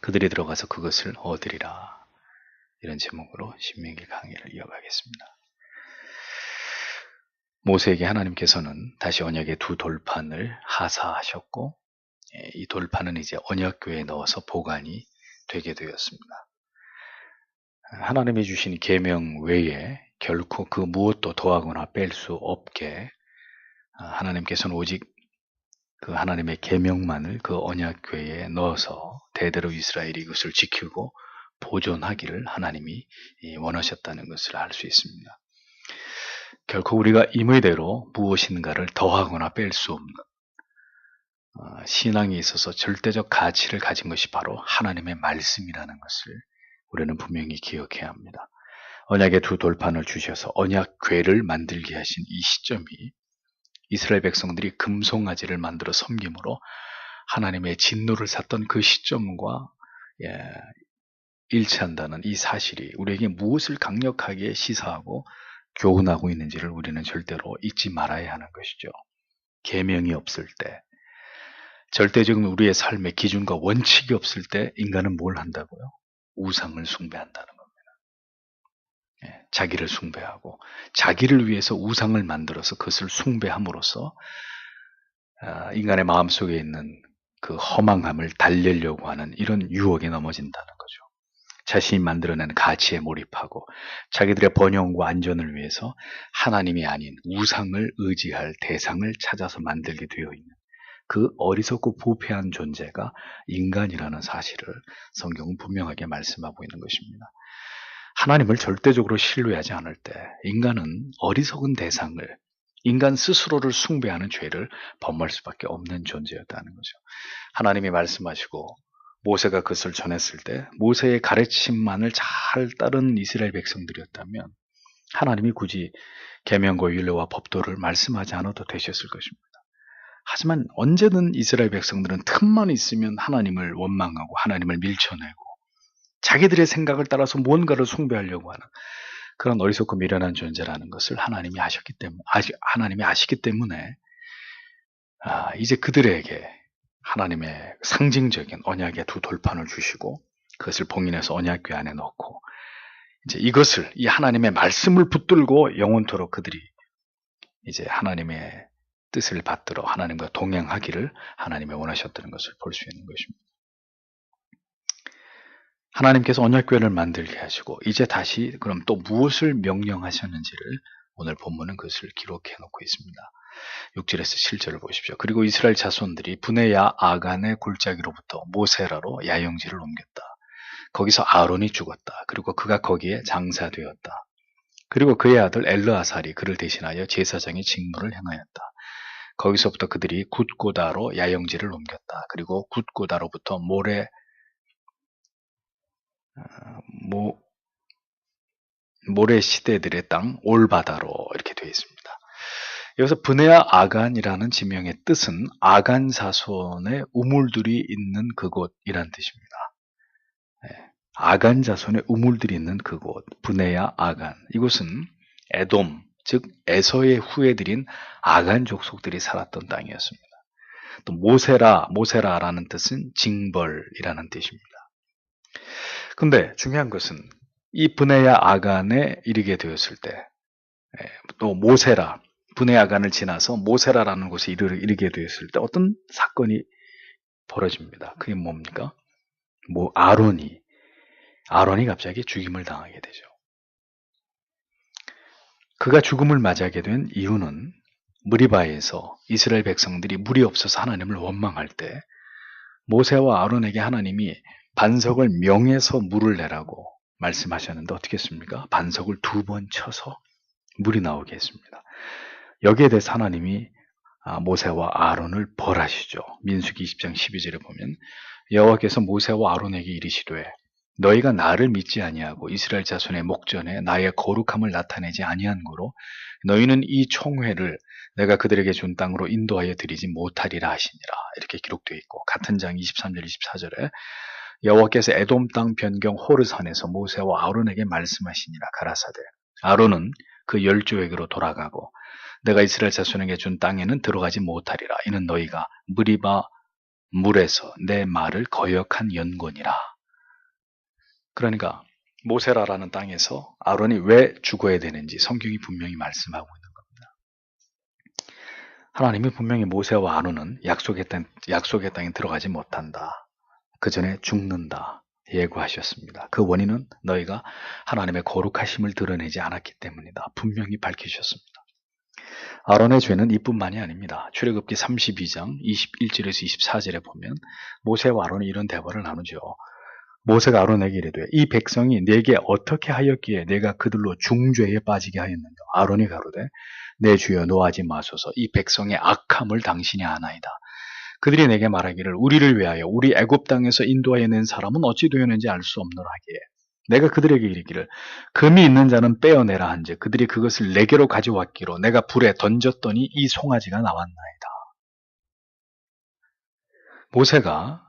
그들이 들어가서 그것을 얻으리라. 이런 제목으로 신명기 강의를 이어가겠습니다. 모세에게 하나님께서는 다시 언약의 두 돌판을 하사하셨고, 이 돌판은 이제 언약궤에 넣어서 보관이 되게 되었습니다. 하나님이 주신 계명 외에 결코 그 무엇도 더하거나 뺄 수 없게 하나님께서는 오직 그 하나님의 계명만을 그 언약궤에 넣어서 대대로 이스라엘이 이것을 지키고 보존하기를 하나님이 원하셨다는 것을 알 수 있습니다. 결코 우리가 임의대로 무엇인가를 더하거나 뺄 수 없는 신앙에 있어서 절대적 가치를 가진 것이 바로 하나님의 말씀이라는 것을 우리는 분명히 기억해야 합니다. 언약의 두 돌판을 주셔서 언약궤를 만들게 하신 이 시점이 이스라엘 백성들이 금송아지를 만들어 섬김으로 하나님의 진노를 샀던 그 시점과 일치한다는 이 사실이 우리에게 무엇을 강력하게 시사하고 교훈하고 있는지를 우리는 절대로 잊지 말아야 하는 것이죠. 계명이 없을 때, 절대적인 우리의 삶의 기준과 원칙이 없을 때 인간은 뭘 한다고요? 우상을 숭배한다는 겁니다. 자기를 숭배하고 자기를 위해서 우상을 만들어서 그것을 숭배함으로써 인간의 마음속에 있는 그 허망함을 달래려고 하는 이런 유혹에 넘어진다는 거죠. 자신이 만들어낸 가치에 몰입하고 자기들의 번영과 안전을 위해서 하나님이 아닌 우상을 의지할 대상을 찾아서 만들게 되어 있는 그 어리석고 부패한 존재가 인간이라는 사실을 성경은 분명하게 말씀하고 있는 것입니다. 하나님을 절대적으로 신뢰하지 않을 때 인간은 어리석은 대상을, 인간 스스로를 숭배하는 죄를 범할 수밖에 없는 존재였다는 거죠. 하나님이 말씀하시고 모세가 그것을 전했을 때 모세의 가르침만을 잘 따른 이스라엘 백성들이었다면 하나님이 굳이 계명과 율례와 법도를 말씀하지 않아도 되셨을 것입니다. 하지만 언제든 이스라엘 백성들은 틈만 있으면 하나님을 원망하고 하나님을 밀쳐내고 자기들의 생각을 따라서 무언가를 숭배하려고 하는 그런 어리석고 미련한 존재라는 것을 하나님이 아시기 때문에 이제 그들에게 하나님의 상징적인 언약의 두 돌판을 주시고 그것을 봉인해서 언약궤 안에 넣고 이제 이것을 이 하나님의 말씀을 붙들고 영원토록 그들이 이제 하나님의 뜻을 받들어 하나님과 동행하기를 하나님이 원하셨다는 것을 볼 수 있는 것입니다. 하나님께서 언약궤를 만들게 하시고 이제 다시 그럼 또 무엇을 명령하셨는지를 오늘 본문은 그것을 기록해 놓고 있습니다. 6절에서 7절을 보십시오. 그리고 이스라엘 자손들이 브네야 아간의 골짜기로부터 모세라로 야영지를 옮겼다. 거기서 아론이 죽었다. 그리고 그가 거기에 장사되었다. 그리고 그의 아들 엘르아살이 그를 대신하여 제사장의 직무를 행하였다. 거기서부터 그들이 굿고다로 야영지를 옮겼다. 그리고 굿고다로부터 모래 시대들의 땅 올바다로 이렇게 되어 있습니다. 여기서 브네아 아간이라는 지명의 뜻은 아간 자손의 우물들이 있는 그곳이란 뜻입니다. 아간 자손의 우물들이 있는 그곳, 브네아 아간. 이곳은 에돔, 즉 에서의 후예들인 아간 족속들이 살았던 땅이었습니다. 또 모세라라는 뜻은 징벌이라는 뜻입니다. 근데 중요한 것은 이 브네야 아간에 이르게 되었을 때, 또 브네야 아간을 지나서 모세라라는 곳에 이르게 되었을 때 어떤 사건이 벌어집니다. 그게 뭡니까? 아론이 갑자기 죽임을 당하게 되죠. 그가 죽음을 맞이하게 된 이유는 무리바에서 이스라엘 백성들이 물이 없어서 하나님을 원망할 때 모세와 아론에게 하나님이 반석을 명해서 물을 내라고 말씀하셨는데 어떻게 했습니까? 반석을 2번 쳐서 물이 나오게 했습니다. 여기에 대해서 하나님이 모세와 아론을 벌하시죠. 민수기 20장 12절에 보면 여호와께서 모세와 아론에게 이르시되 너희가 나를 믿지 아니하고 이스라엘 자손의 목전에 나의 거룩함을 나타내지 아니한 고로 너희는 이 총회를 내가 그들에게 준 땅으로 인도하여 드리지 못하리라 하시니라. 이렇게 기록되어 있고 같은 장 23절 24절에 여호와께서 에돔 땅 변경 호르산에서 모세와 아론에게 말씀하시니라 가라사대 아론은 그 열조에게로 돌아가고 내가 이스라엘 자손에게 준 땅에는 들어가지 못하리라. 이는 너희가 무리바 물에서 내 말을 거역한 연곤이라. 그러니까 모세라라는 땅에서 아론이 왜 죽어야 되는지 성경이 분명히 말씀하고 있는 겁니다. 하나님이 분명히 모세와 아론은 약속의 땅에 들어가지 못한다. 그 전에 죽는다. 예고하셨습니다. 그 원인은 너희가 하나님의 거룩하심을 드러내지 않았기 때문이다. 분명히 밝히셨습니다. 아론의 죄는 이뿐만이 아닙니다. 출애굽기 32장 21절에서 24절에 보면 모세와 아론이 이런 대화를 나누죠. 모세가 아론에게 이르되 이 백성이 내게 어떻게 하였기에 내가 그들로 중죄에 빠지게 하였느냐. 아론이 가로되 내 주여 노하지 마소서. 이 백성의 악함을 당신이 아나이다. 그들이 내게 말하기를 우리를 위하여 우리 애굽 땅에서 인도하여 낸 사람은 어찌 되었는지 알 수 없노라 하기에 내가 그들에게 이르기를 금이 있는 자는 빼어내라 한즉 그들이 그것을 내게로 가져왔기로 내가 불에 던졌더니 이 송아지가 나왔나이다. 모세가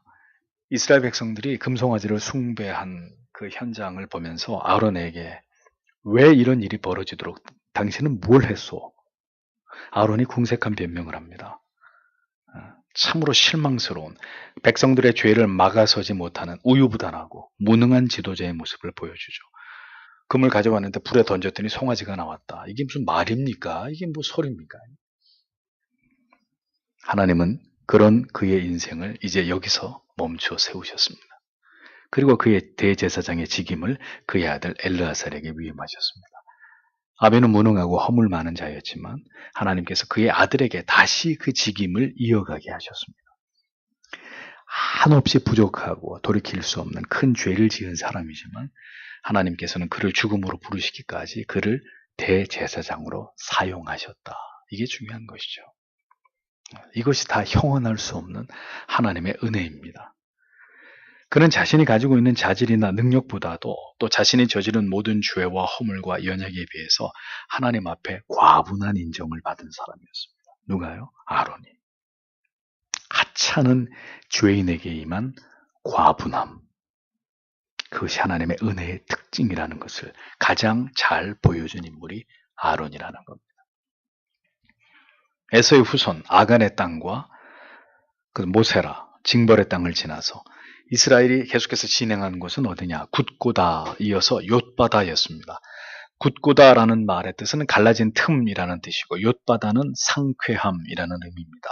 이스라엘 백성들이 금송아지를 숭배한 그 현장을 보면서 아론에게 왜 이런 일이 벌어지도록 당신은 뭘 했소? 아론이 궁색한 변명을 합니다. 참으로 실망스러운 백성들의 죄를 막아서지 못하는 우유부단하고 무능한 지도자의 모습을 보여주죠. 금을 가져왔는데 불에 던졌더니 송아지가 나왔다. 이게 무슨 말입니까? 이게 뭐 소리입니까? 하나님은 그런 그의 인생을 이제 여기서 멈춰 세우셨습니다. 그리고 그의 대제사장의 직임을 그의 아들 엘르아살에게 위임하셨습니다. 아벨은 무능하고 허물 많은 자였지만 하나님께서 그의 아들에게 다시 그 직임을 이어가게 하셨습니다. 한없이 부족하고 돌이킬 수 없는 큰 죄를 지은 사람이지만 하나님께서는 그를 죽음으로 부르시기까지 그를 대제사장으로 사용하셨다. 이게 중요한 것이죠. 이것이 다 형언할 수 없는 하나님의 은혜입니다. 그는 자신이 가지고 있는 자질이나 능력보다도 또 자신이 저지른 모든 죄와 허물과 연약에 비해서 하나님 앞에 과분한 인정을 받은 사람이었습니다. 누가요? 아론이. 하찮은 죄인에게 임한 과분함. 그것이 하나님의 은혜의 특징이라는 것을 가장 잘 보여준 인물이 아론이라는 겁니다. 에서의 후손 아간의 땅과 그 모세라, 징벌의 땅을 지나서 이스라엘이 계속해서 진행한 곳은 어디냐? 굳고다 이어서 욤바다였습니다. 굳고다라는 말의 뜻은 갈라진 틈이라는 뜻이고 욤바다는 상쾌함이라는 의미입니다.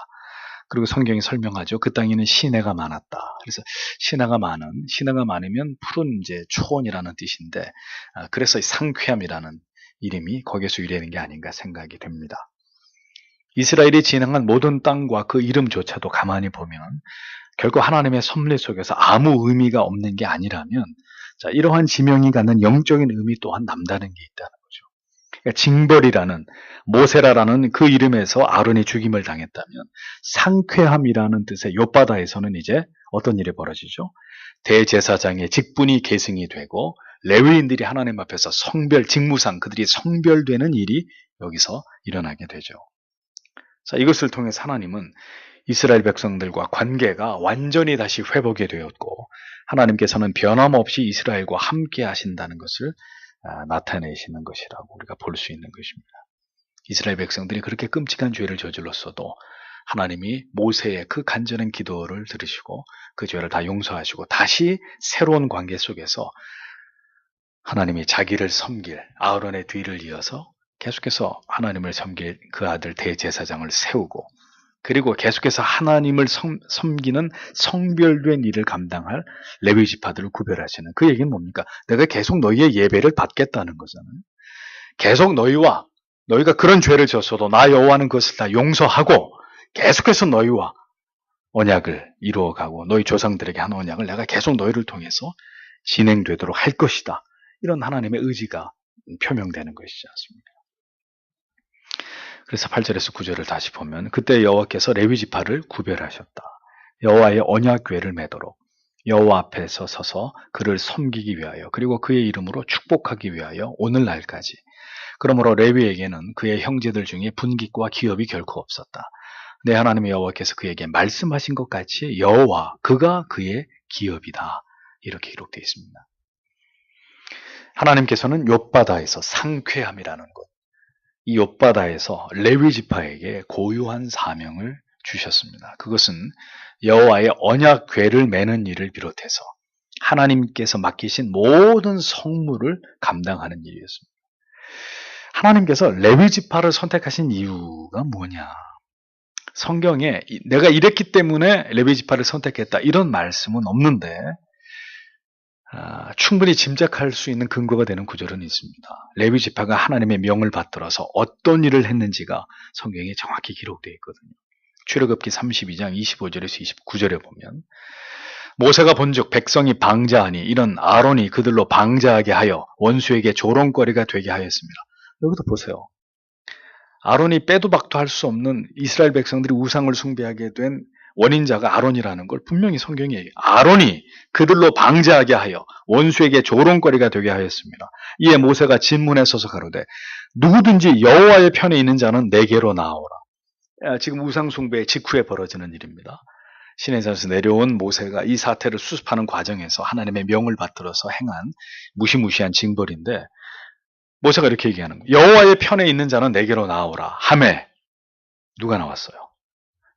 그리고 성경이 설명하죠. 그 땅에는 시내가 많았다. 그래서 시내가 많으면 푸른 이제 초원이라는 뜻인데 그래서 상쾌함이라는 이름이 거기에서 유래되는 게 아닌가 생각이 됩니다. 이스라엘이 진행한 모든 땅과 그 이름조차도 가만히 보면 결국 하나님의 섭리 속에서 아무 의미가 없는 게 아니라면 자, 이러한 지명이 갖는 영적인 의미 또한 남다른 게 있다는 거죠. 그러니까 징벌이라는 모세라라는 그 이름에서 아론이 죽임을 당했다면 상쾌함이라는 뜻의 욤바다에서는 이제 어떤 일이 벌어지죠? 대제사장의 직분이 계승이 되고 레위인들이 하나님 앞에서 성별, 직무상 그들이 성별되는 일이 여기서 일어나게 되죠. 자, 이것을 통해서 하나님은 이스라엘 백성들과 관계가 완전히 다시 회복이 되었고 하나님께서는 변함없이 이스라엘과 함께 하신다는 것을 나타내시는 것이라고 우리가 볼 수 있는 것입니다. 이스라엘 백성들이 그렇게 끔찍한 죄를 저질렀어도 하나님이 모세의 그 간절한 기도를 들으시고 그 죄를 다 용서하시고 다시 새로운 관계 속에서 하나님이 자기를 섬길 아론의 뒤를 이어서 계속해서 하나님을 섬길 그 아들 대제사장을 세우고 그리고 계속해서 하나님을 섬기는 성별된 일을 감당할 레위 지파들을 구별하시는 그 얘기는 뭡니까? 내가 계속 너희의 예배를 받겠다는 거잖아요. 계속 너희가 그런 죄를 졌어도 나 여호와는 그것을 다 용서하고 계속해서 너희와 언약을 이루어가고 너희 조상들에게 한 언약을 내가 계속 너희를 통해서 진행되도록 할 것이다. 이런 하나님의 의지가 표명되는 것이지 않습니까? 그래서 8절에서 9절을 다시 보면 그때 여호와께서 레위 지파를 구별하셨다. 여호와의 언약궤를 매도록 여호와 앞에서 서서 그를 섬기기 위하여 그리고 그의 이름으로 축복하기 위하여 오늘날까지. 그러므로 레위에게는 그의 형제들 중에 분깃과 기업이 결코 없었다. 내 하나님의 여호와께서 그에게 말씀하신 것 같이 여호와 그가 그의 기업이다. 이렇게 기록되어 있습니다. 하나님께서는 욤바다에서 상쾌함이라는 것, 이 욤바다에서 레위 지파에게 고유한 사명을 주셨습니다. 그것은 여호와의 언약궤를 매는 일을 비롯해서 하나님께서 맡기신 모든 성물을 감당하는 일이었습니다. 하나님께서 레위 지파를 선택하신 이유가 뭐냐? 성경에 내가 이랬기 때문에 레위 지파를 선택했다 이런 말씀은 없는데 충분히 짐작할 수 있는 근거가 되는 구절은 있습니다. 레위 지파가 하나님의 명을 받들어서 어떤 일을 했는지가 성경에 정확히 기록되어 있거든요. 출애굽기 32장 25절에서 29절에 보면 모세가 본즉 백성이 방자하니 이런 아론이 그들로 방자하게 하여 원수에게 조롱거리가 되게 하였습니다. 여기도 보세요. 아론이 빼도 박도 할 수 없는 이스라엘 백성들이 우상을 숭배하게 된 원인자가 아론이라는 걸 분명히 성경에 얘기해요. 아론이 그들로 방자하게 하여 원수에게 조롱거리가 되게 하였습니다. 이에 모세가 진문에 서서 가로되 누구든지 여호와의 편에 있는 자는 내게로 나오라. 지금 우상 숭배 직후에 벌어지는 일입니다. 시내산에서 내려온 모세가 이 사태를 수습하는 과정에서 하나님의 명을 받들어서 행한 무시무시한 징벌인데 모세가 이렇게 얘기하는 거예요. 여호와의 편에 있는 자는 내게로 나오라 하매 누가 나왔어요?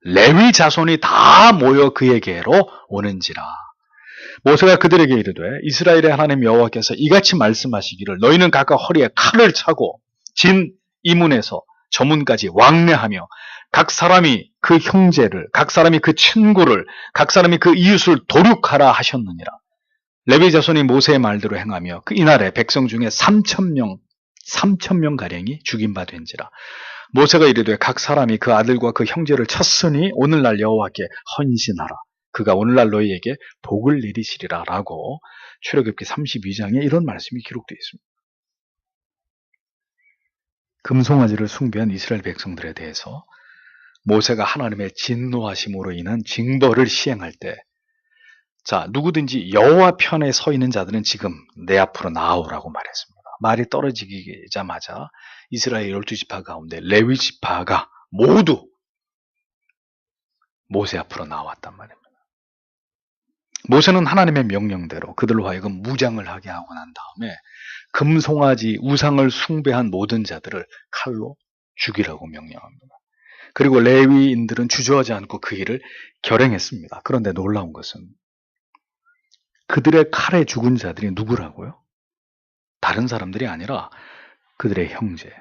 레위 자손이 다 모여 그에게로 오는지라. 모세가 그들에게 이르되 이스라엘의 하나님 여호와께서 이같이 말씀하시기를 너희는 각각 허리에 칼을 차고 진 이문에서 저문까지 왕래하며 각 사람이 그 형제를, 각 사람이 그 친구를, 각 사람이 그 이웃을 도륙하라 하셨느니라. 레위 자손이 모세의 말대로 행하며 그 이날에 백성 중에 3,000명 가량이 죽임 바 된지라. 모세가 이르되 각 사람이 그 아들과 그 형제를 쳤으니 오늘날 여호와께 헌신하라. 그가 오늘날 너희에게 복을 내리시리라 라고 출애굽기 32장에 이런 말씀이 기록되어 있습니다. 금송아지를 숭배한 이스라엘 백성들에 대해서 모세가 하나님의 진노하심으로 인한 징벌을 시행할 때 자, 누구든지 여호와 편에 서 있는 자들은 지금 내 앞으로 나오라고 말했습니다. 말이 떨어지자마자 이스라엘 12지파 가운데 레위 지파가 모두 모세 앞으로 나왔단 말입니다. 모세는 하나님의 명령대로 그들로 하여금 무장을 하게 하고 난 다음에 금송아지 우상을 숭배한 모든 자들을 칼로 죽이라고 명령합니다. 그리고 레위인들은 주저하지 않고 그 일을 결행했습니다. 그런데 놀라운 것은 그들의 칼에 죽은 자들이 누구라고요? 다른 사람들이 아니라 그들의 형제,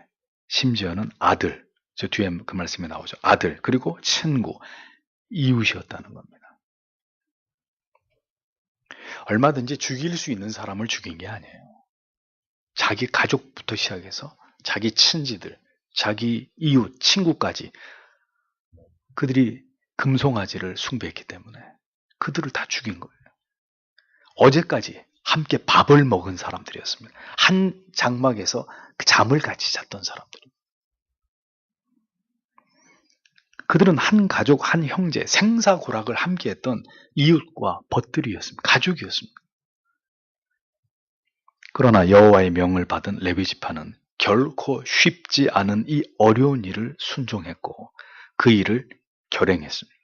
심지어는 아들, 저 뒤에 그 말씀이 나오죠. 아들, 그리고 친구, 이웃이었다는 겁니다. 얼마든지 죽일 수 있는 사람을 죽인 게 아니에요. 자기 가족부터 시작해서 자기 친지들, 자기 이웃, 친구까지 그들이 금송아지를 숭배했기 때문에 그들을 다 죽인 거예요. 어제까지 함께 밥을 먹은 사람들이었습니다. 한 장막에서 그 잠을 같이 잤던 사람들. 그들은 한 가족, 한 형제, 생사고락을 함께했던 이웃과 벗들이었습니다. 가족이었습니다. 그러나 여호와의 명을 받은 레위 지파는 결코 쉽지 않은 이 어려운 일을 순종했고 그 일을 결행했습니다.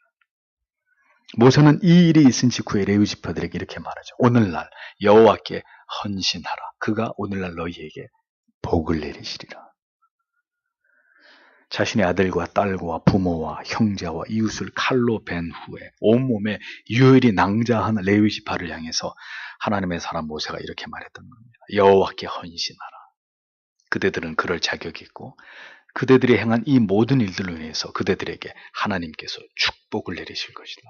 모세는 이 일이 있은 직후에 레위 지파들에게 이렇게 말하죠. 오늘날 여호와께 헌신하라. 그가 오늘날 너희에게 복을 내리시리라. 자신의 아들과 딸과 부모와 형제와 이웃을 칼로 벤 후에 온몸에 유혈이 낭자한 레위 지파를 향해서 하나님의 사람 모세가 이렇게 말했던 겁니다. 여호와께 헌신하라. 그대들은 그럴 자격이 있고 그대들이 행한 이 모든 일들로 인해서 그대들에게 하나님께서 축복을 내리실 것이다.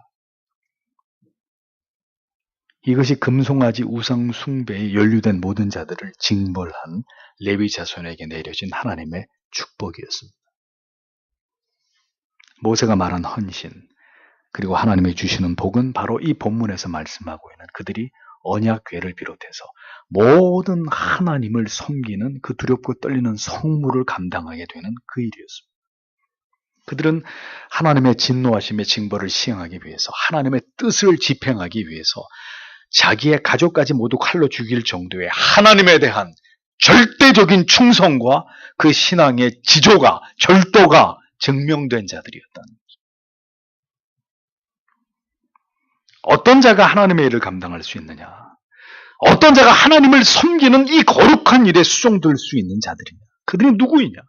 이것이 금송아지 우상 숭배에 연루된 모든 자들을 징벌한 레위 자손에게 내려진 하나님의 축복이었습니다. 모세가 말한 헌신, 그리고 하나님이 주시는 복은 바로 이 본문에서 말씀하고 있는 그들이 언약궤를 비롯해서 모든 하나님을 섬기는 그 두렵고 떨리는 성물을 감당하게 되는 그 일이었습니다. 그들은 하나님의 진노하심의 징벌을 시행하기 위해서 하나님의 뜻을 집행하기 위해서 자기의 가족까지 모두 칼로 죽일 정도의 하나님에 대한 절대적인 충성과 그 신앙의 지조가, 절도가 증명된 자들이었다는 거죠. 어떤 자가 하나님의 일을 감당할 수 있느냐? 어떤 자가 하나님을 섬기는 이 거룩한 일에 수종될 수 있는 자들이냐? 그들이 누구이냐?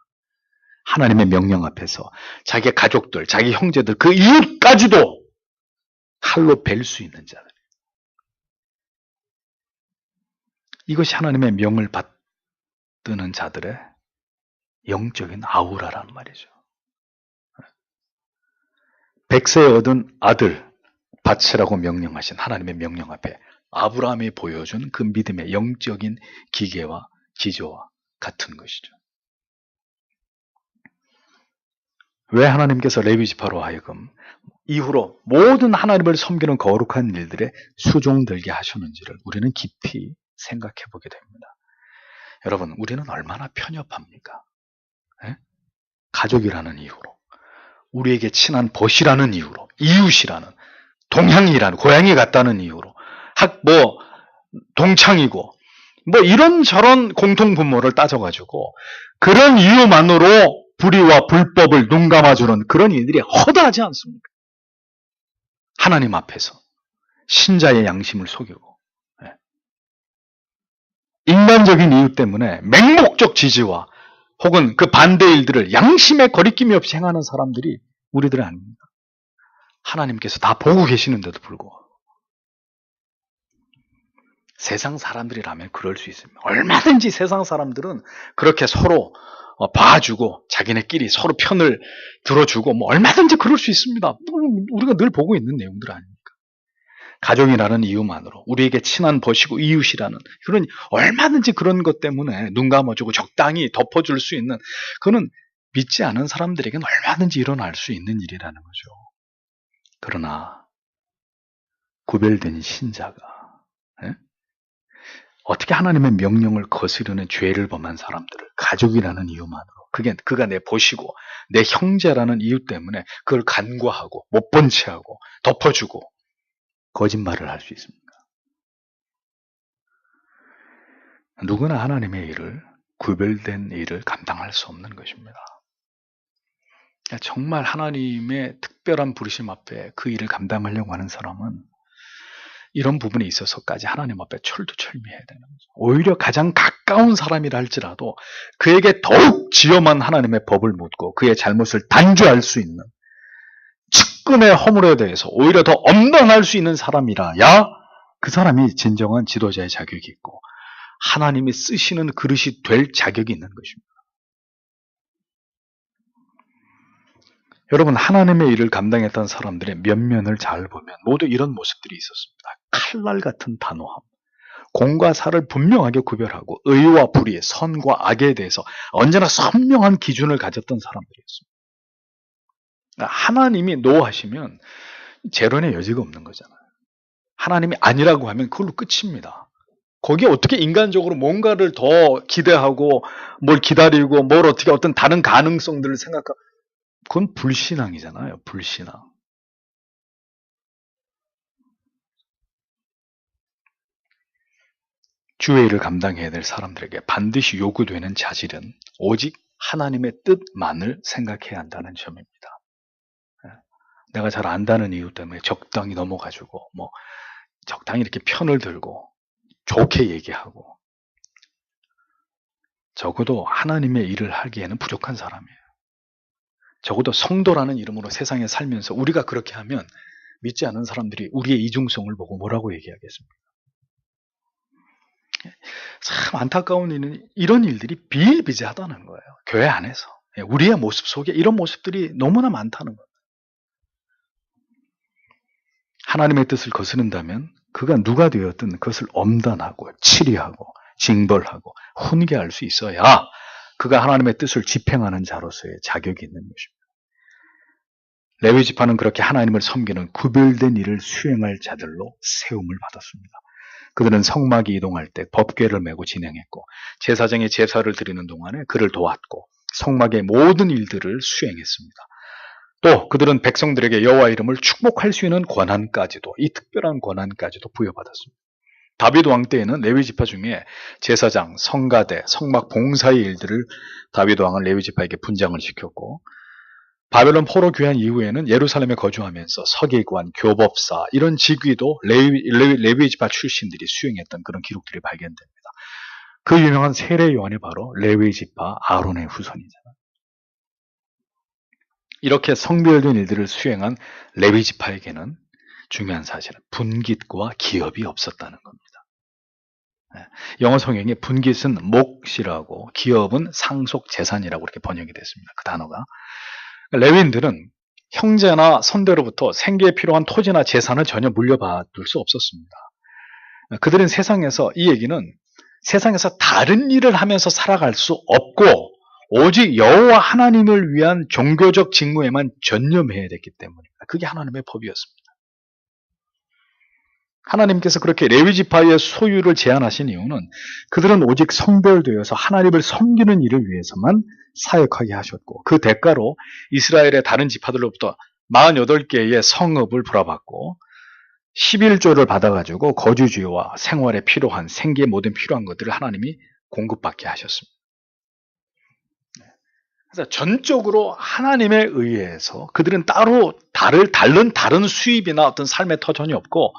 하나님의 명령 앞에서 자기 가족들, 자기 형제들, 그 이웃까지도 칼로 벨 수 있는 자들. 이것이 하나님의 명을 받드는 자들의 영적인 아우라란 말이죠. 100세에 얻은 아들 바치라고 명령하신 하나님의 명령 앞에 아브라함이 보여준 그 믿음의 영적인 기계와 기조와 같은 것이죠. 왜 하나님께서 레위 지파로 하여금 이후로 모든 하나님을 섬기는 거룩한 일들에 수종들게 하셨는지를 우리는 깊이 생각해 보게 됩니다. 여러분, 우리는 얼마나 편협합니까? 예? 가족이라는 이유로, 우리에게 친한 벗이라는 이유로, 이웃이라는, 동향이라는, 고향이 같다는 이유로, 동창이고, 이런저런 공통분모를 따져가지고, 그런 이유만으로 불의와 불법을 눈 감아주는 그런 일들이 허다하지 않습니까? 하나님 앞에서 신자의 양심을 속이고, 인간적인 이유 때문에 맹목적 지지와 혹은 그 반대 일들을 양심의 거리낌이 없이 행하는 사람들이 우리들 아닙니다. 하나님께서 다 보고 계시는데도 불구하고. 세상 사람들이라면 그럴 수 있습니다. 얼마든지 세상 사람들은 그렇게 서로 봐주고 자기네끼리 서로 편을 들어주고 얼마든지 그럴 수 있습니다. 우리가 늘 보고 있는 내용들 아닙니까? 가족이라는 이유만으로 우리에게 친한 벗이고 이웃이라는 그런 얼마든지 그런 것 때문에 눈 감아주고 적당히 덮어줄 수 있는 그거는 믿지 않은 사람들에게는 얼마든지 일어날 수 있는 일이라는 거죠. 그러나 구별된 신자가 어떻게 하나님의 명령을 거스르는 죄를 범한 사람들을 가족이라는 이유만으로 그가 내 벗이고 내 형제라는 이유 때문에 그걸 간과하고 못 본 채하고 덮어주고 거짓말을 할 수 있습니까? 누구나 하나님의 일을, 구별된 일을 감당할 수 없는 것입니다. 정말 하나님의 특별한 부르심 앞에 그 일을 감당하려고 하는 사람은 이런 부분에 있어서까지 하나님 앞에 철두철미해야 되는 거죠. 오히려 가장 가까운 사람이라 할지라도 그에게 더욱 지엄한 하나님의 법을 묻고 그의 잘못을 단죄할 수 있는 측근의 허물에 대해서 오히려 더 엄단할 수 있는 사람이라야 그 사람이 진정한 지도자의 자격이 있고 하나님이 쓰시는 그릇이 될 자격이 있는 것입니다. 여러분, 하나님의 일을 감당했던 사람들의 면면을 잘 보면 모두 이런 모습들이 있었습니다. 칼날 같은 단호함, 공과 사를 분명하게 구별하고 의와 불의, 선과 악에 대해서 언제나 선명한 기준을 가졌던 사람들이었습니다. 하나님이 노하시면 재론의 여지가 없는 거잖아요. 하나님이 아니라고 하면 그걸로 끝입니다. 거기에 어떻게 인간적으로 뭔가를 더 기대하고 뭘 기다리고 뭘 어떻게 어떤 다른 가능성들을 생각하고 그건 불신앙이잖아요. 불신앙. 주의 일을 감당해야 될 사람들에게 반드시 요구되는 자질은 오직 하나님의 뜻만을 생각해야 한다는 점입니다. 내가 잘 안다는 이유 때문에 적당히 넘어가지고 적당히 이렇게 편을 들고 좋게 얘기하고 적어도 하나님의 일을 하기에는 부족한 사람이에요. 적어도 성도라는 이름으로 세상에 살면서 우리가 그렇게 하면 믿지 않는 사람들이 우리의 이중성을 보고 뭐라고 얘기하겠습니까? 참 안타까운 일은 이런 일들이 비일비재하다는 거예요. 교회 안에서. 우리의 모습 속에 이런 모습들이 너무나 많다는 거예요. 하나님의 뜻을 거스른다면 그가 누가 되었든 그것을 엄단하고 치리하고 징벌하고 훈계할 수 있어야 그가 하나님의 뜻을 집행하는 자로서의 자격이 있는 것입니다. 레위 지파는 그렇게 하나님을 섬기는 구별된 일을 수행할 자들로 세움을 받았습니다. 그들은 성막이 이동할 때 법궤를 메고 진행했고 제사장이 제사를 드리는 동안에 그를 도왔고 성막의 모든 일들을 수행했습니다. 또 그들은 백성들에게 여호와 이름을 축복할 수 있는 권한까지도 이 특별한 권한까지도 부여받았습니다. 다윗 왕 때에는 레위 지파 중에 제사장, 성가대, 성막 봉사의 일들을 다윗 왕은 레위 지파에게 분장을 시켰고 바벨론 포로 귀환 이후에는 예루살렘에 거주하면서 서기관, 교법사 이런 직위도 레위 지파 출신들이 수행했던 그런 기록들이 발견됩니다. 그 유명한 세례 요한이 바로 레위 지파 아론의 후손이잖아요. 이렇게 성별된 일들을 수행한 레위 지파에게는 중요한 사실은 분깃과 기업이 없었다는 겁니다. 영어 성경에 분깃은 몫이라고, 기업은 상속 재산이라고 이렇게 번역이 됐습니다. 그 단어가. 레위인들은 형제나 선대로부터 생계에 필요한 토지나 재산을 전혀 물려받을 수 없었습니다. 그들은 세상에서, 이 얘기는 세상에서 다른 일을 하면서 살아갈 수 없고 오직 여호와 하나님을 위한 종교적 직무에만 전념해야 됐기 때문입니다. 그게 하나님의 법이었습니다. 하나님께서 그렇게 레위 지파의 소유를 제한하신 이유는 그들은 오직 성별되어서 하나님을 섬기는 일을 위해서만 사역하게 하셨고, 그 대가로 이스라엘의 다른 지파들로부터 48개의 성읍을 불어받고 11조를 받아가지고 거주지와 생활에 필요한, 생계에 모든 필요한 것들을 하나님이 공급받게 하셨습니다. 그래서 전적으로 하나님에 의해서 그들은 따로 다른 수입이나 어떤 삶의 터 전혀 없고,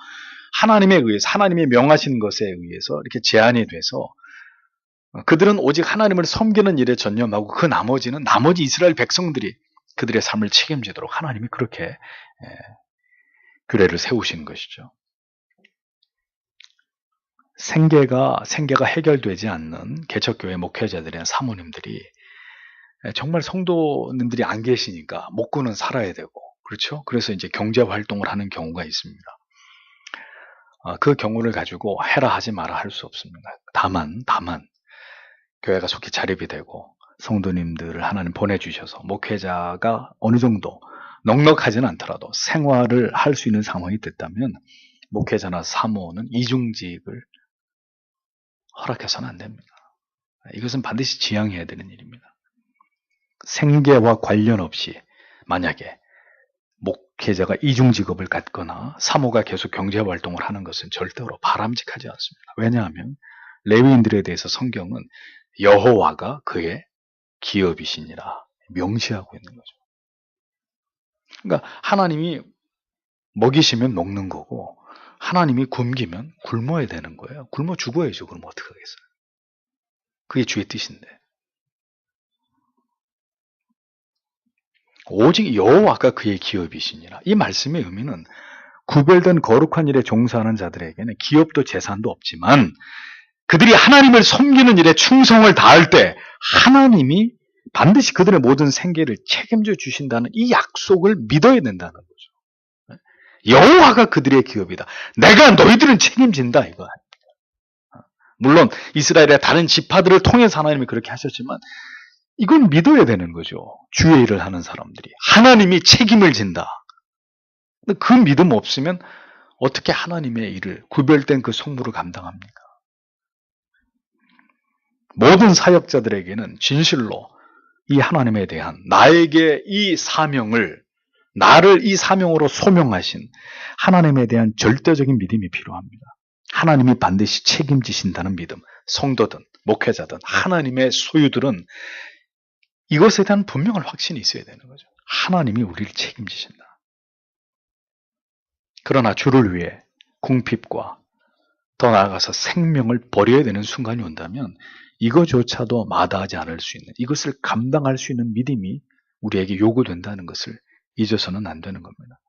하나님에 의해서, 하나님이 명하신 것에 의해서 이렇게 제한이 돼서 그들은 오직 하나님을 섬기는 일에 전념하고, 그 나머지는 나머지 이스라엘 백성들이 그들의 삶을 책임지도록 하나님이 그렇게 규례를 세우신 것이죠. 생계가 해결되지 않는 개척교회 목회자들이나 사모님들이 정말 성도님들이 안 계시니까 목구는 살아야 되고, 그렇죠? 그래서 이제 경제 활동을 하는 경우가 있습니다. 그 경우를 가지고 해라 하지 마라 할 수 없습니다. 다만 교회가 속히 자립이 되고 성도님들을 하나님 보내주셔서 목회자가 어느 정도 넉넉하지는 않더라도 생활을 할 수 있는 상황이 됐다면 목회자나 사모는 이중직을 허락해서는 안 됩니다. 이것은 반드시 지양해야 되는 일입니다. 생계와 관련 없이 만약에 목회자가 이중직업을 갖거나 사모가 계속 경제활동을 하는 것은 절대로 바람직하지 않습니다. 왜냐하면 레위인들에 대해서 성경은 여호와가 그의 기업이시니라 명시하고 있는 거죠. 그러니까 하나님이 먹이시면 먹는 거고, 하나님이 굶기면 굶어야 되는 거예요. 굶어 죽어야죠. 그럼 어떡하겠어요? 그게 주의 뜻인데. 오직 여호와가 그의 기업이시니라. 이 말씀의 의미는 구별된 거룩한 일에 종사하는 자들에게는 기업도 재산도 없지만 그들이 하나님을 섬기는 일에 충성을 다할 때 하나님이 반드시 그들의 모든 생계를 책임져 주신다는 이 약속을 믿어야 된다는 거죠. 여호와가 그들의 기업이다. 내가 너희들은 책임진다, 이거. 물론 이스라엘의 다른 지파들을 통해서 하나님이 그렇게 하셨지만 이건 믿어야 되는 거죠. 주의 일을 하는 사람들이 하나님이 책임을 진다. 그 믿음 없으면 어떻게 하나님의 일을, 구별된 그 속무를 감당합니까? 모든 사역자들에게는 진실로 이 하나님에 대한, 나에게 이 사명을, 나를 이 사명으로 소명하신 하나님에 대한 절대적인 믿음이 필요합니다. 하나님이 반드시 책임지신다는 믿음. 성도든 목회자든 하나님의 소유들은 이것에 대한 분명한 확신이 있어야 되는 거죠. 하나님이 우리를 책임지신다. 그러나 주를 위해 궁핍과 더 나아가서 생명을 버려야 되는 순간이 온다면 이거조차도 마다하지 않을 수 있는, 이것을 감당할 수 있는 믿음이 우리에게 요구된다는 것을 잊어서는 안 되는 겁니다.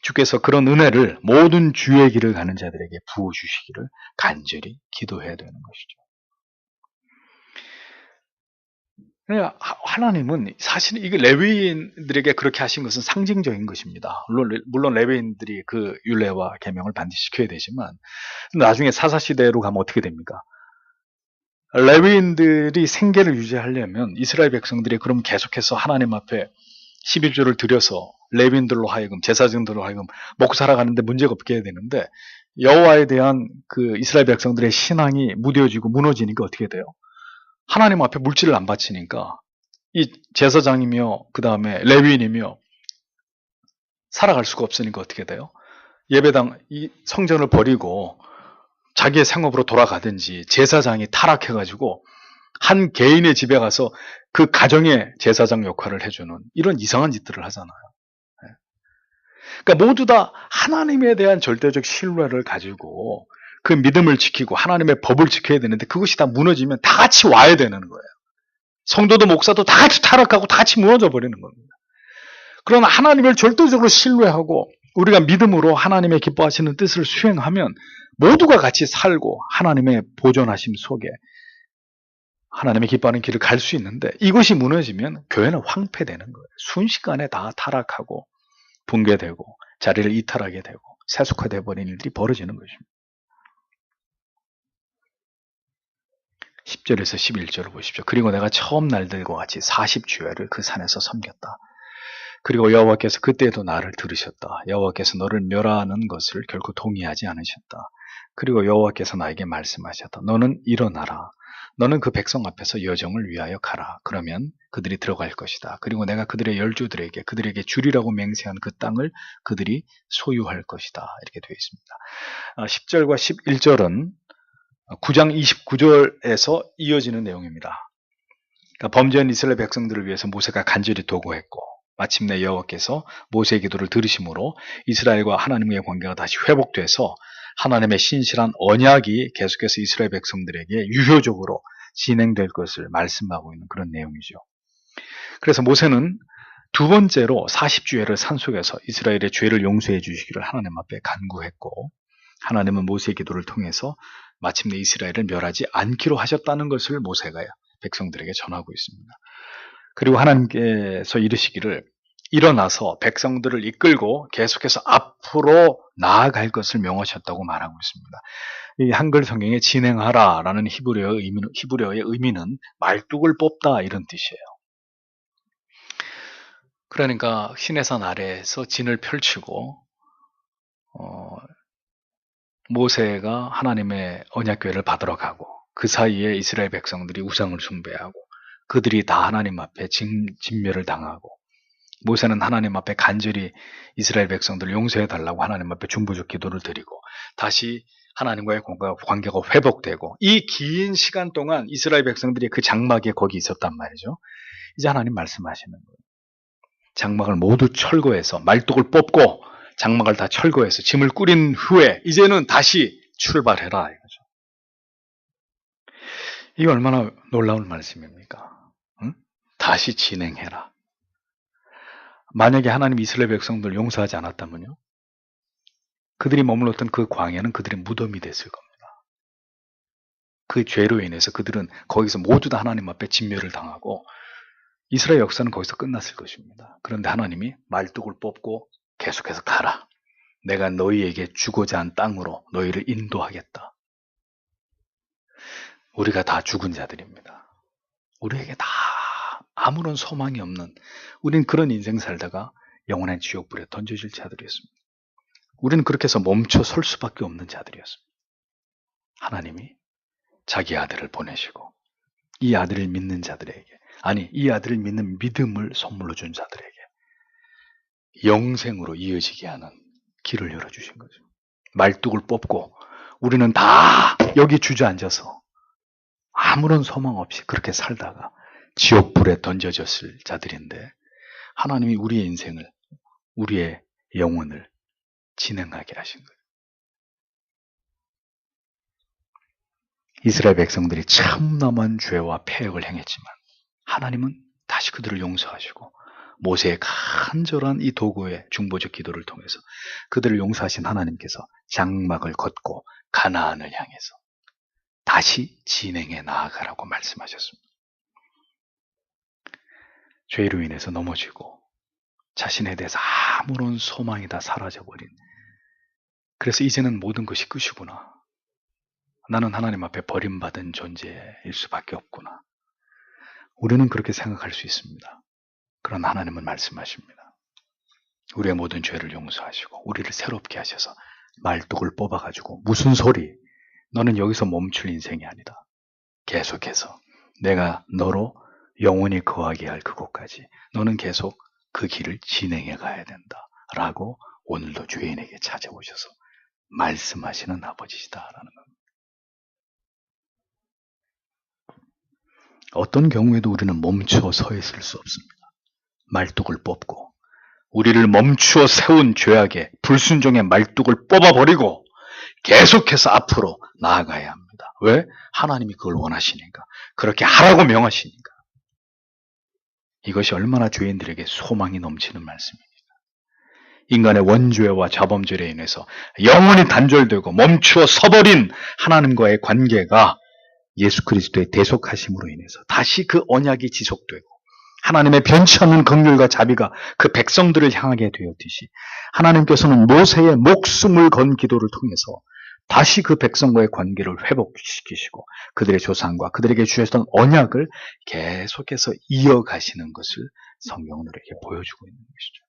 주께서 그런 은혜를 모든 주의 길을 가는 자들에게 부어주시기를 간절히 기도해야 되는 것이죠. 그러니까 하나님은 사실 이게 레위인들에게 그렇게 하신 것은 상징적인 것입니다. 물론 레위인들이 그 율례와 계명을 반드시 지켜야 되지만 나중에 사사시대로 가면 어떻게 됩니까? 레위인들이 생계를 유지하려면 이스라엘 백성들이 그럼 계속해서 하나님 앞에 11조를 드려서 레위인들로 하여금, 제사장들로 하여금 먹고 살아가는데 문제가 없게 해야 되는데 여호와에 대한 그 이스라엘 백성들의 신앙이 무뎌지고 무너지니까 어떻게 돼요? 하나님 앞에 물질을 안 바치니까 이 제사장이며 그 다음에 레위인이며 살아갈 수가 없으니까 어떻게 돼요? 예배당, 이 성전을 버리고 자기의 생업으로 돌아가든지 제사장이 타락해가지고 한 개인의 집에 가서 그 가정의 제사장 역할을 해주는 이런 이상한 짓들을 하잖아요. 그러니까 모두 다 하나님에 대한 절대적 신뢰를 가지고 그 믿음을 지키고 하나님의 법을 지켜야 되는데 그것이 다 무너지면 다 같이 와야 되는 거예요. 성도도 목사도 다 같이 타락하고 다 같이 무너져 버리는 겁니다. 그러나 하나님을 절대적으로 신뢰하고 우리가 믿음으로 하나님의 기뻐하시는 뜻을 수행하면 모두가 같이 살고 하나님의 보존하심 속에 하나님의 기뻐하는 길을 갈 수 있는데 이것이 무너지면 교회는 황폐되는 거예요. 순식간에 다 타락하고 붕괴되고 자리를 이탈하게 되고 세속화되어 버리는 일들이 벌어지는 것입니다. 10절에서 11절을 보십시오. 그리고 내가 처음 날들과 같이 40주야를 그 산에서 섬겼다. 그리고 여호와께서 그때도 나를 들으셨다. 여호와께서 너를 멸하는 것을 결코 동의하지 않으셨다. 그리고 여호와께서 나에게 말씀하셨다. 너는 일어나라. 너는 그 백성 앞에서 여정을 위하여 가라. 그러면 그들이 들어갈 것이다. 그리고 내가 그들의 열조들에게 그들에게 주리라고 맹세한 그 땅을 그들이 소유할 것이다. 이렇게 되어 있습니다. 10절과 11절은 9장 29절에서 이어지는 내용입니다. 그러니까 범죄한 이스라엘 백성들을 위해서 모세가 간절히 도구했고 마침내 여호와께서 모세의 기도를 들으심으로 이스라엘과 하나님의 관계가 다시 회복돼서 하나님의 신실한 언약이 계속해서 이스라엘 백성들에게 유효적으로 진행될 것을 말씀하고 있는 그런 내용이죠. 그래서 모세는 두 번째로 40주야를 산속에서 이스라엘의 죄를 용서해 주시기를 하나님 앞에 간구했고 하나님은 모세의 기도를 통해서 마침내 이스라엘을 멸하지 않기로 하셨다는 것을 모세가 백성들에게 전하고 있습니다. 그리고 하나님께서 이르시기를 일어나서 백성들을 이끌고 계속해서 앞으로 나아갈 것을 명하셨다고 말하고 있습니다. 이 한글 성경에 진행하라라는 히브리어의 의미는 말뚝을 뽑다 이런 뜻이에요. 그러니까 시내산 아래에서 진을 펼치고 모세가 하나님의 언약궤를 받으러 가고 그 사이에 이스라엘 백성들이 우상을 숭배하고 그들이 다 하나님 앞에 진멸을 당하고 모세는 하나님 앞에 간절히 이스라엘 백성들을 용서해 달라고 하나님 앞에 중보적 기도를 드리고 다시 하나님과의 관계가 회복되고 이 긴 시간 동안 이스라엘 백성들이 그 장막에 거기 있었단 말이죠. 이제 하나님 말씀하시는 거예요. 장막을 모두 철거해서 말뚝을 뽑고 장막을 다 철거해서 짐을 꾸린 후에 이제는 다시 출발해라 이거죠. 이게 얼마나 놀라운 말씀입니까? 응? 다시 진행해라. 만약에 하나님 이스라엘 백성들 용서하지 않았다면요? 그들이 머물렀던 그 광야는 그들의 무덤이 됐을 겁니다. 그 죄로 인해서 그들은 거기서 모두 다 하나님 앞에 진멸을 당하고 이스라엘 역사는 거기서 끝났을 것입니다. 그런데 하나님이 말뚝을 뽑고 계속해서 가라. 내가 너희에게 주고자 한 땅으로 너희를 인도하겠다. 우리가 다 죽은 자들입니다. 우리에게 다 아무런 소망이 없는 우린 그런 인생 살다가 영원한 지옥불에 던져질 자들이었습니다. 우리는 그렇게 해서 멈춰 설 수밖에 없는 자들이었습니다. 하나님이 자기 아들을 보내시고 이 아들을 믿는 자들에게 이 아들을 믿는 믿음을 선물로 준 자들에게 영생으로 이어지게 하는 길을 열어주신 거죠. 말뚝을 뽑고 우리는 다 여기 주저앉아서 아무런 소망 없이 그렇게 살다가 지옥불에 던져졌을 자들인데 하나님이 우리의 인생을 우리의 영혼을 진행하게 하신 거예요. 이스라엘 백성들이 참남한 죄와 패역을 행했지만 하나님은 다시 그들을 용서하시고 모세의 간절한 이 도구의 중보적 기도를 통해서 그들을 용서하신 하나님께서 장막을 걷고 가나안을 향해서 다시 진행해 나아가라고 말씀하셨습니다. 죄로 인해서 넘어지고 자신에 대해서 아무런 소망이 다 사라져버린 그래서 이제는 모든 것이 끝이구나. 나는 하나님 앞에 버림받은 존재일 수밖에 없구나. 우리는 그렇게 생각할 수 있습니다. 그러나 하나님은 말씀하십니다. 우리의 모든 죄를 용서하시고 우리를 새롭게 하셔서 말뚝을 뽑아가지고 무슨 소리? 너는 여기서 멈출 인생이 아니다. 계속해서 내가 너로 영원히 거하게 할 그곳까지 너는 계속 그 길을 진행해 가야 된다. 라고 오늘도 죄인에게 찾아오셔서 말씀하시는 아버지시다라는 겁니다. 어떤 경우에도 우리는 멈추어 서 있을 수 없습니다. 말뚝을 뽑고 우리를 멈추어 세운 죄악의 불순종의 말뚝을 뽑아버리고 계속해서 앞으로 나아가야 합니다. 왜? 하나님이 그걸 원하시니까. 그렇게 하라고 명하시니까. 이것이 얼마나 죄인들에게 소망이 넘치는 말씀입니다. 인간의 원죄와 자범죄로 인해서 영원히 단절되고 멈추어 서버린 하나님과의 관계가 예수 그리스도의 대속하심으로 인해서 다시 그 언약이 지속되고 하나님의 변치 않는 긍휼과 자비가 그 백성들을 향하게 되었듯이 하나님께서는 모세의 목숨을 건 기도를 통해서 다시 그 백성과의 관계를 회복시키시고 그들의 조상과 그들에게 주셨던 언약을 계속해서 이어가시는 것을 성경은 우리에게 보여주고 있는 것이죠.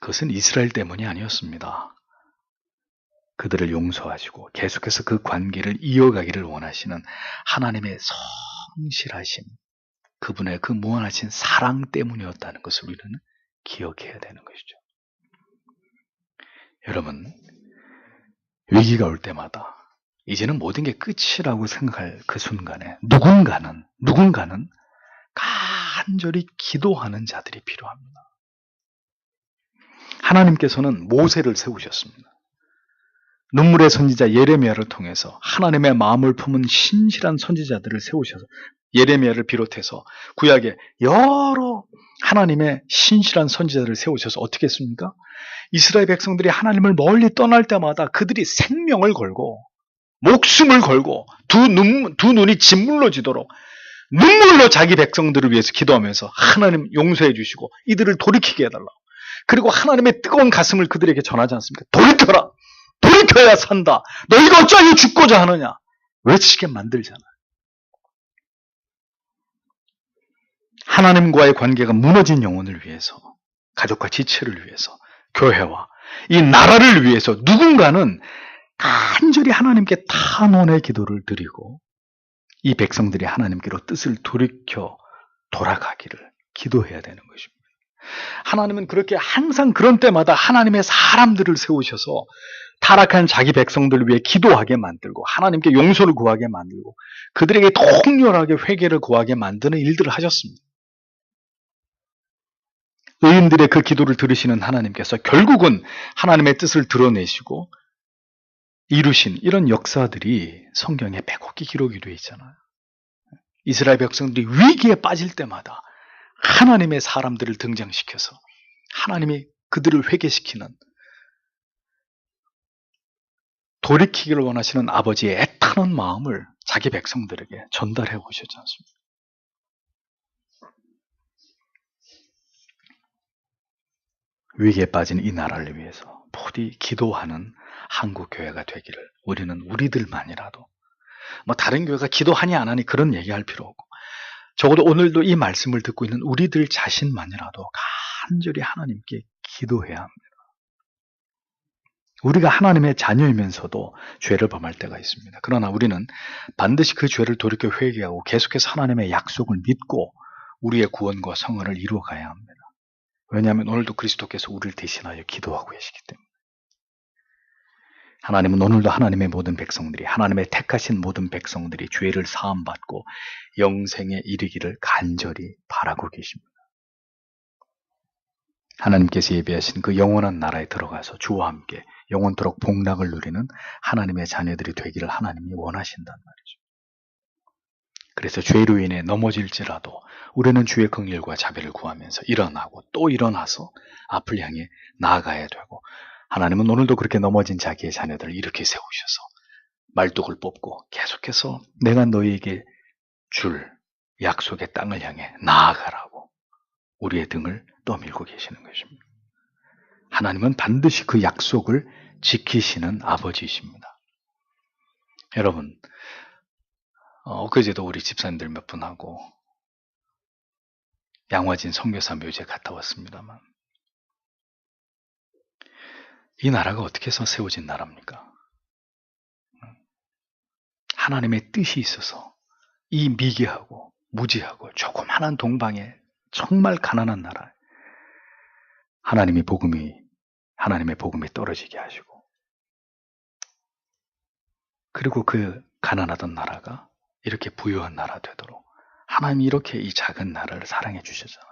그것은 이스라엘 때문이 아니었습니다. 그들을 용서하시고 계속해서 그 관계를 이어가기를 원하시는 하나님의 성실하심, 그분의 그 무한하신 사랑 때문이었다는 것을 우리는 기억해야 되는 것이죠. 여러분, 위기가 올 때마다 이제는 모든 게 끝이라고 생각할 그 순간에 누군가는 간절히 기도하는 자들이 필요합니다. 하나님께서는 모세를 세우셨습니다. 눈물의 선지자 예레미야를 통해서 하나님의 마음을 품은 신실한 선지자들을 세우셔서 예레미야를 비롯해서 구약에 여러 하나님의 신실한 선지자들을 세우셔서 어떻게 했습니까? 이스라엘 백성들이 하나님을 멀리 떠날 때마다 그들이 생명을 걸고 목숨을 걸고 두 눈이 짓물러지도록 눈물로 자기 백성들을 위해서 기도하면서 하나님 용서해 주시고 이들을 돌이키게 해달라고. 그리고 하나님의 뜨거운 가슴을 그들에게 전하지 않습니까? 돌이켜라! 돌이켜야 산다! 너희가 어찌하여 죽고자 하느냐? 외치게 만들잖아. 하나님과의 관계가 무너진 영혼을 위해서, 가족과 지체를 위해서, 교회와 이 나라를 위해서 누군가는 간절히 하나님께 탄원의 기도를 드리고 이 백성들이 하나님께로 뜻을 돌이켜 돌아가기를 기도해야 되는 것입니다. 하나님은 그렇게 항상 그런 때마다 하나님의 사람들을 세우셔서 타락한 자기 백성들을 위해 기도하게 만들고 하나님께 용서를 구하게 만들고 그들에게 통렬하게 회개를 구하게 만드는 일들을 하셨습니다. 의인들의 그 기도를 들으시는 하나님께서 결국은 하나님의 뜻을 드러내시고 이루신 이런 역사들이 성경에 빼곡히 기록이 되어 있잖아요. 이스라엘 백성들이 위기에 빠질 때마다 하나님의 사람들을 등장시켜서 하나님이 그들을 회개시키는 돌이키기를 원하시는 아버지의 애타는 마음을 자기 백성들에게 전달해 오셨지 않습니까? 위기에 빠진 이 나라를 위해서 부디 기도하는 한국 교회가 되기를 우리는 우리들만이라도 다른 교회가 기도하니 안 하니 그런 얘기할 필요 없고 적어도 오늘도 이 말씀을 듣고 있는 우리들 자신만이라도 간절히 하나님께 기도해야 합니다. 우리가 하나님의 자녀이면서도 죄를 범할 때가 있습니다. 그러나 우리는 반드시 그 죄를 돌이켜 회개하고 계속해서 하나님의 약속을 믿고 우리의 구원과 성화를 이루어가야 합니다. 왜냐하면 오늘도 그리스도께서 우리를 대신하여 기도하고 계시기 때문에. 하나님은 오늘도 하나님의 모든 백성들이, 하나님의 택하신 모든 백성들이 죄를 사함받고 영생에 이르기를 간절히 바라고 계십니다. 하나님께서 예비하신 그 영원한 나라에 들어가서 주와 함께 영원토록 복락을 누리는 하나님의 자녀들이 되기를 하나님이 원하신단 말이죠. 그래서 죄로 인해 넘어질지라도 우리는 주의 긍휼과 자비를 구하면서 일어나고 또 일어나서 앞을 향해 나아가야 되고 하나님은 오늘도 그렇게 넘어진 자기의 자녀들을 이렇게 세우셔서 말뚝을 뽑고 계속해서 내가 너희에게 줄 약속의 땅을 향해 나아가라고 우리의 등을 떠밀고 계시는 것입니다. 하나님은 반드시 그 약속을 지키시는 아버지이십니다. 여러분, 엊그제도 우리 집사님들 몇 분하고 양화진 선교사 묘지에 갔다 왔습니다만 이 나라가 어떻게 해서 세워진 나라입니까? 하나님의 뜻이 있어서 이 미개하고 무지하고 조그마한 동방에 정말 가난한 나라 하나님의 복음이 떨어지게 하시고 그리고 그 가난하던 나라가 이렇게 부유한 나라 되도록 하나님이 이렇게 이 작은 나라를 사랑해 주셨잖아요.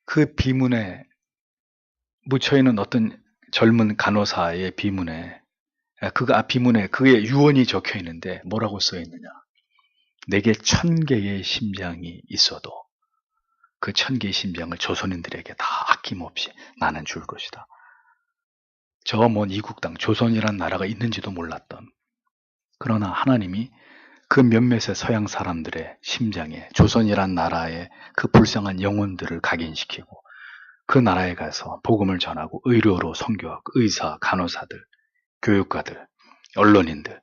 그 비문에 묻혀있는 어떤 젊은 간호사의 비문에 그의 유언이 적혀 있는데 뭐라고 써 있느냐? 내게 1000개의 심장이 있어도 그 1000개의 심장을 조선인들에게 다 아낌없이 나는 줄 것이다. 저 먼 이국 땅 조선이란 나라가 있는지도 몰랐던, 그러나 하나님이 그 몇몇의 서양 사람들의 심장에 조선이란 나라의 그 불쌍한 영혼들을 각인시키고 그 나라에 가서 복음을 전하고 의료로 선교하고 의사, 간호사들, 교육가들, 언론인들,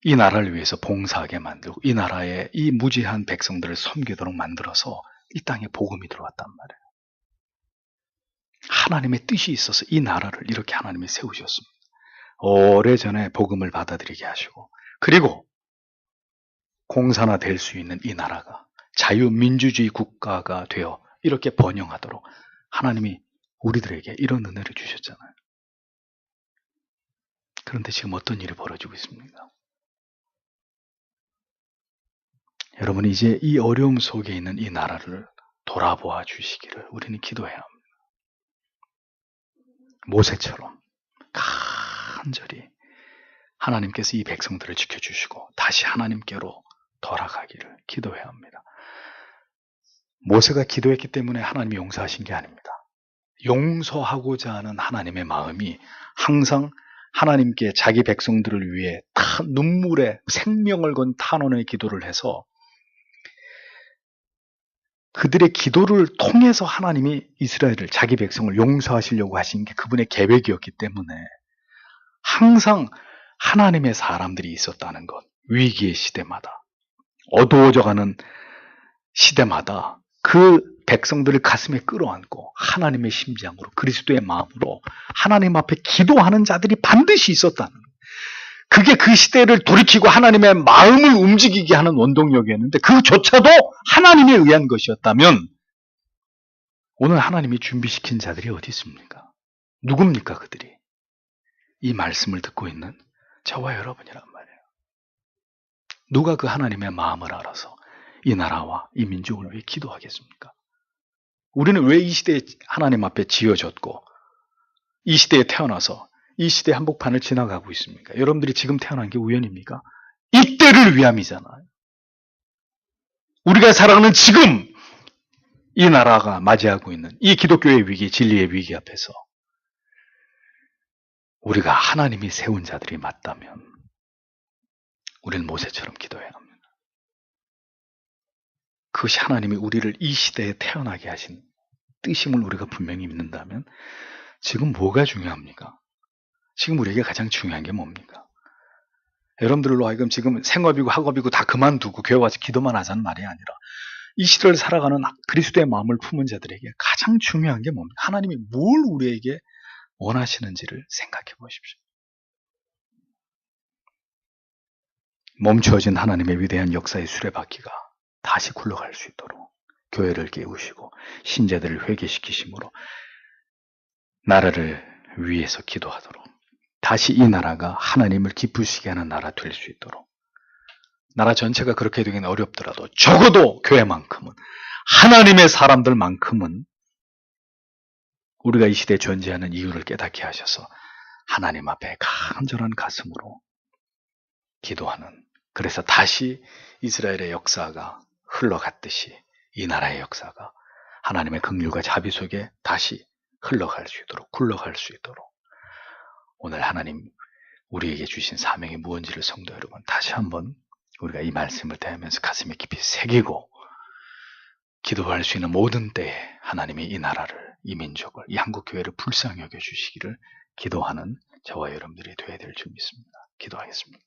이 나라를 위해서 봉사하게 만들고 이 나라의 이 무지한 백성들을 섬기도록 만들어서 이 땅에 복음이 들어왔단 말이에요. 하나님의 뜻이 있어서 이 나라를 이렇게 하나님이 세우셨습니다. 오래전에 복음을 받아들이게 하시고, 그리고 공산화될 수 있는 이 나라가 자유민주주의 국가가 되어 이렇게 번영하도록 하나님이 우리들에게 이런 은혜를 주셨잖아요. 그런데 지금 어떤 일이 벌어지고 있습니까? 여러분, 이제 이 어려움 속에 있는 이 나라를 돌아보아 주시기를 우리는 기도해야 합니다. 모세처럼 간절히 하나님께서 이 백성들을 지켜주시고 다시 하나님께로 돌아가기를 기도해야 합니다. 모세가 기도했기 때문에 하나님이 용서하신 게 아닙니다. 용서하고자 하는 하나님의 마음이 항상 하나님께 자기 백성들을 위해 눈물에 생명을 건 탄원의 기도를 해서 그들의 기도를 통해서 하나님이 이스라엘을, 자기 백성을 용서하시려고 하신 게 그분의 계획이었기 때문에 항상 하나님의 사람들이 있었다는 것, 위기의 시대마다, 어두워져가는 시대마다 그 백성들을 가슴에 끌어안고 하나님의 심장으로, 그리스도의 마음으로 하나님 앞에 기도하는 자들이 반드시 있었다는 것. 그게 그 시대를 돌이키고 하나님의 마음을 움직이게 하는 원동력이었는데 그조차도 하나님에 의한 것이었다면 오늘 하나님이 준비시킨 자들이 어디 있습니까? 누굽니까 그들이? 이 말씀을 듣고 있는 저와 여러분이란 말이에요. 누가 그 하나님의 마음을 알아서 이 나라와 이 민족을 위해 기도하겠습니까? 우리는 왜 이 시대에 하나님 앞에 지어졌고 이 시대에 태어나서 이 시대 한복판을 지나가고 있습니까? 여러분들이 지금 태어난 게 우연입니까? 이때를 위함이잖아요. 우리가 살아가는 지금 이 나라가 맞이하고 있는 이 기독교의 위기, 진리의 위기 앞에서 우리가 하나님이 세운 자들이 맞다면 우리는 모세처럼 기도해야 합니다. 그것이 하나님이 우리를 이 시대에 태어나게 하신 뜻임을 우리가 분명히 믿는다면 지금 뭐가 중요합니까? 지금 우리에게 가장 중요한 게 뭡니까? 여러분들로 하여금 지금 생업이고 학업이고 다 그만두고 교회 와서 기도만 하자는 말이 아니라 이 시대를 살아가는 그리스도의 마음을 품은 자들에게 가장 중요한 게 뭡니까? 하나님이 뭘 우리에게 원하시는지를 생각해 보십시오. 멈추어진 하나님의 위대한 역사의 수레바퀴가 다시 굴러갈 수 있도록 교회를 깨우시고 신자들을 회개시키심으로 나라를 위해서 기도하도록 다시 이 나라가 하나님을 기쁘시게 하는 나라 될 수 있도록, 나라 전체가 그렇게 되긴 어렵더라도 적어도 교회만큼은, 하나님의 사람들만큼은 우리가 이 시대에 존재하는 이유를 깨닫게 하셔서 하나님 앞에 간절한 가슴으로 기도하는, 그래서 다시 이스라엘의 역사가 흘러갔듯이 이 나라의 역사가 하나님의 긍휼과 자비 속에 다시 흘러갈 수 있도록, 굴러갈 수 있도록 오늘 하나님 우리에게 주신 사명이 무엇인지를 성도 여러분 다시 한번 우리가 이 말씀을 대하면서 가슴에 깊이 새기고 기도할 수 있는 모든 때에 하나님이 이 나라를, 이 민족을, 이 한국교회를 불쌍히 여겨주시기를 기도하는 저와 여러분들이 되어야 될 줄 믿습니다. 기도하겠습니다.